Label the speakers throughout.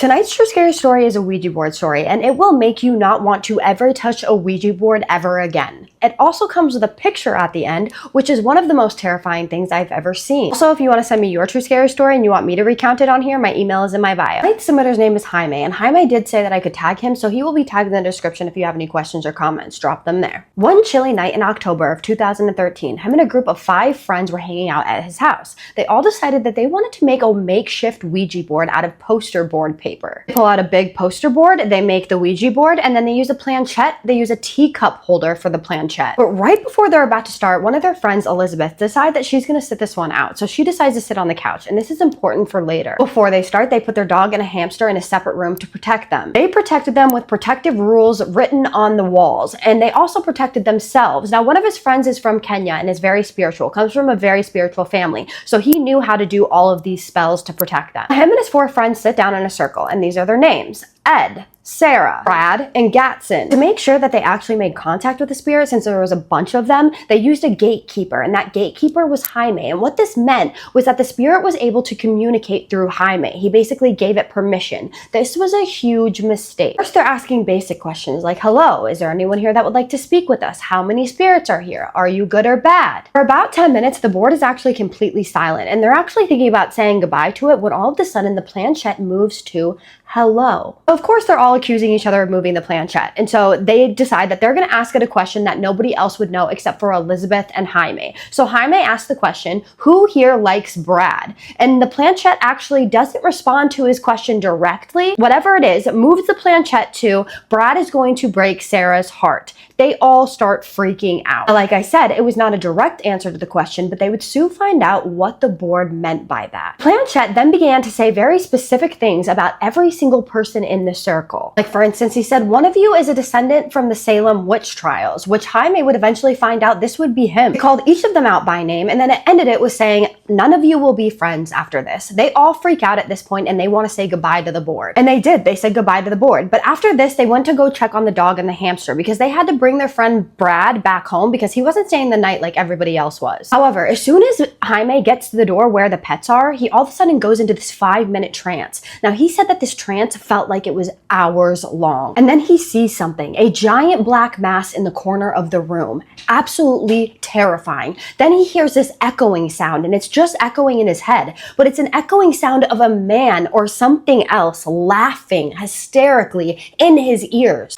Speaker 1: Tonight's true scary story is a Ouija board story, and it will make you not want to ever touch a Ouija board ever again. It also comes with a picture at the end, which is one of the most terrifying things I've ever seen. Also, if you want to send me your true scary story and you want me to recount it on here, my email is in my bio. Tonight's submitter's name is Jaime, and Jaime did say that I could tag him, so he will be tagged in the description if you have any questions or comments. Drop them there. One chilly night in October of 2013, him and a group of 5 friends were hanging out at his house. They all decided that they wanted to make a makeshift Ouija board out of poster board paper. They pull out a big poster board, they make the Ouija board, and then they use a planchette. They use a teacup holder for the planchette. But right before they're about to start, one of their friends, Elizabeth, decides that she's going to sit this one out. So she decides to sit on the couch, and this is important for later. Before they start, they put their dog and a hamster in a separate room to protect them. They protected them with protective rules written on the walls, and they also protected themselves. Now, one of his friends is from Kenya and is very spiritual, comes from a very spiritual family, so he knew how to do all of these spells to protect them. Him and his 4 friends sit down in a circle, and these are their names: Ed, Sarah, Brad, and Gatson. To make sure that they actually made contact with the spirit, since there was a bunch of them, they used a gatekeeper, and that gatekeeper was Jaime. And what this meant was that the spirit was able to communicate through Jaime. He basically gave it permission. This was a huge mistake. First, they're asking basic questions like, hello, is there anyone here that would like to speak with us? How many spirits are here? Are you good or bad? For about 10 minutes, the board is actually completely silent, and they're actually thinking about saying goodbye to it when all of a sudden the planchette moves to hello. Of course, they're all accusing each other of moving the planchette, and so they decide that they're going to ask it a question that nobody else would know except for Elizabeth and Jaime. So Jaime asks the question, who here likes Brad? And the planchette actually doesn't respond to his question directly. Whatever it is, it moves the planchette to, Brad is going to break Sarah's heart. They all start freaking out. Like I said, it was not a direct answer to the question, but they would soon find out what the board meant by that. Planchette then began to say very specific things about every single person in the circle. Like, for instance, he said, one of you is a descendant from the Salem witch trials, which Jaime would eventually find out this would be him. He called each of them out by name, and then it ended it with saying, none of you will be friends after this. They all freak out at this point, and they want to say goodbye to the board. And they did. They said goodbye to the board. But after this, they went to go check on the dog and the hamster because they had to bring their friend Brad back home because he wasn't staying the night like everybody else was. However, as soon as Jaime gets to the door where the pets are, he all of a sudden goes into this 5-minute trance. Now, he said that this trance felt like it was hours long. And then he sees something, a giant black mass in the corner of the room. Absolutely terrifying. Then he hears this echoing sound, and it's just echoing in his head, but it's an echoing sound of a man or something else laughing hysterically in his ears.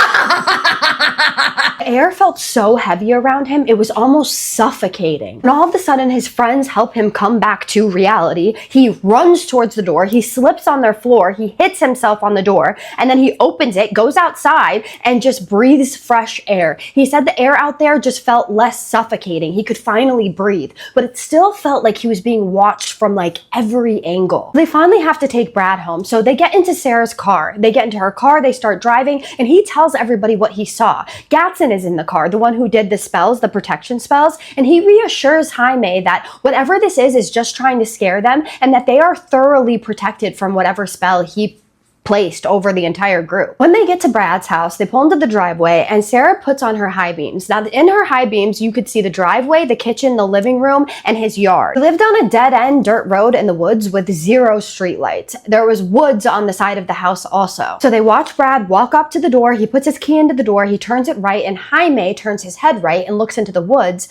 Speaker 1: The air felt so heavy around him, it was almost suffocating. And all of a sudden, his friends help him come back to reality. He runs towards the door, he slips on their floor, he hits himself on the door, and then he opens it, goes outside, and just breathes fresh air. He said the air out there just felt less suffocating. He could finally breathe, but it still felt like he was being watched from like every angle. They finally have to take Brad home, so they get into Sarah's car. They get into her car, they start driving, and he tells everybody what he saw. Gatson is in the car, the one who did the spells, the protection spells, and he reassures Jaime that whatever this is just trying to scare them and that they are thoroughly protected from whatever spell he placed over the entire group. When they get to Brad's house, they pull into the driveway, and Sarah puts on her high beams. Now, in her high beams, you could see the driveway, the kitchen, the living room, and his yard. He lived on a dead-end dirt road in the woods with 0 streetlights. There was woods on the side of the house also. So they watch Brad walk up to the door, he puts his key into the door, he turns it right, and Jaime turns his head right and looks into the woods.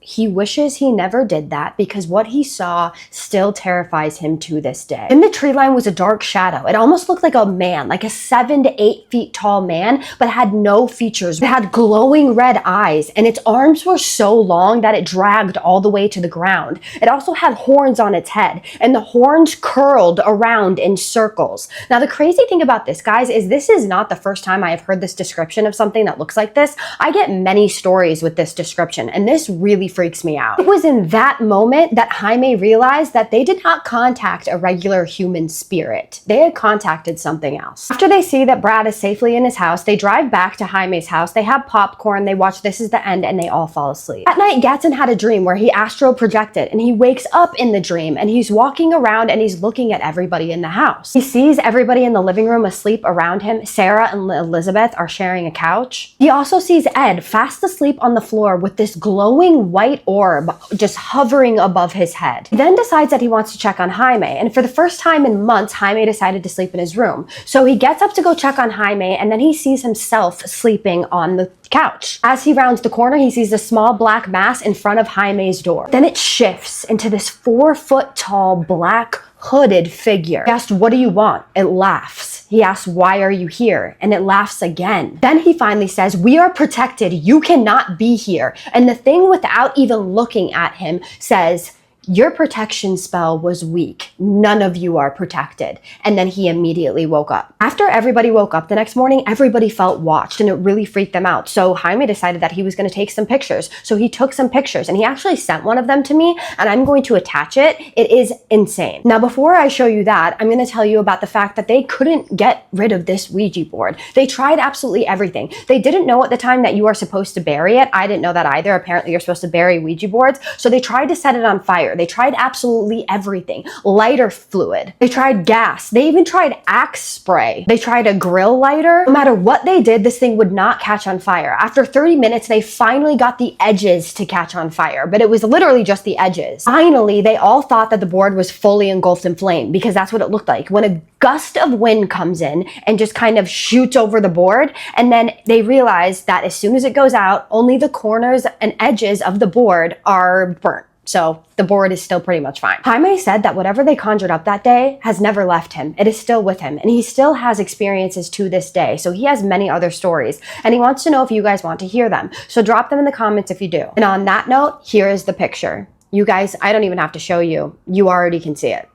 Speaker 1: He wishes he never did that because what he saw still terrifies him to this day. In the tree line was a dark shadow. It almost looked like a man, like a 7 to 8 feet tall man, but had no features. It had glowing red eyes, and its arms were so long that it dragged all the way to the ground. It also had horns on its head, and the horns curled around in circles. Now, the crazy thing about this, guys, is this is not the first time I have heard this description of something that looks like this. I get many stories with this description, and this really freaks me out. It was in that moment that Jaime realized that they did not contact a regular human spirit. They had contacted something else. After they see that Brad is safely in his house, they drive back to Jaime's house, they have popcorn, they watch This Is the End, and they all fall asleep. That night, Gatson had a dream where he astral projected, and he wakes up in the dream, and he's walking around and he's looking at everybody in the house. He sees everybody in the living room asleep around him. Sarah and Elizabeth are sharing a couch. He also sees Ed fast asleep on the floor with this glowing white white orb just hovering above his head. He then decides that he wants to check on Jaime, and for the first time in months, Jaime decided to sleep in his room. So he gets up to go check on Jaime, and then he sees himself sleeping on the couch. As he rounds the corner, he sees a small black mass in front of Jaime's door. Then it shifts into this 4-foot tall black hooded figure. He asked, "What do you want?" It laughs. He asks, "Why are you here?" And it laughs again. Then he finally says, "We are protected. You cannot be here." And the thing, without even looking at him, says, "Your protection spell was weak. None of you are protected." And then he immediately woke up. After everybody woke up the next morning, everybody felt watched and it really freaked them out. So Jaime decided that he was going to take some pictures. So he took some pictures and he actually sent one of them to me, and I'm going to attach it. It is insane. Now, before I show you that, I'm going to tell you about the fact that they couldn't get rid of this Ouija board. They tried absolutely everything. They didn't know at the time that you are supposed to bury it. I didn't know that either. Apparently you're supposed to bury Ouija boards. So they tried to set it on fire. They tried absolutely everything. Lighter fluid. They tried gas. They even tried axe spray. They tried a grill lighter. No matter what they did, this thing would not catch on fire. After 30 minutes, they finally got the edges to catch on fire, but it was literally just the edges. Finally, they all thought that the board was fully engulfed in flame because that's what it looked like. When a gust of wind comes in and just kind of shoots over the board, and then they realized that as soon as it goes out, only the corners and edges of the board are burnt. So the board is still pretty much fine. Jaime said that whatever they conjured up that day has never left him. It is still with him, and he still has experiences to this day. So he has many other stories, and he wants to know if you guys want to hear them. So drop them in the comments if you do. And on that note, here is the picture. You guys, I don't even have to show you. You already can see it.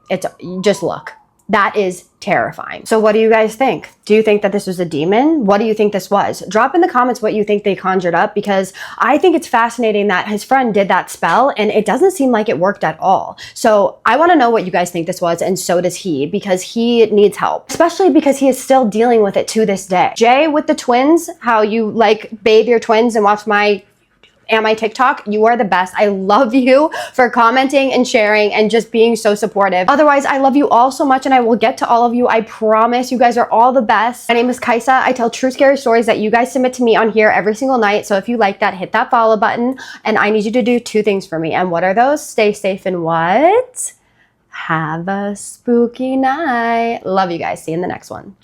Speaker 1: Just look. That is terrifying. So what do you guys think? Do you think that this was a demon? What do you think this was? Drop in the comments what you think they conjured up, because I think it's fascinating that his friend did that spell and it doesn't seem like it worked at all. So I want to know what you guys think this was, and so does he, because he needs help, especially because he is still dealing with it to this day. Jay with the twins, how you like bathe your twins and watch my TikTok, you are the best. I love you for commenting and sharing and just being so supportive. Otherwise, I love you all so much, and I will get to all of you. I promise. You guys are all the best. My name is Kaisa. I tell true scary stories that you guys submit to me on here every single night. So if you like that, hit that follow button. And I need you to do 2 things for me. And what are those? Stay safe and what? Have a spooky night. Love you guys. See you in the next one.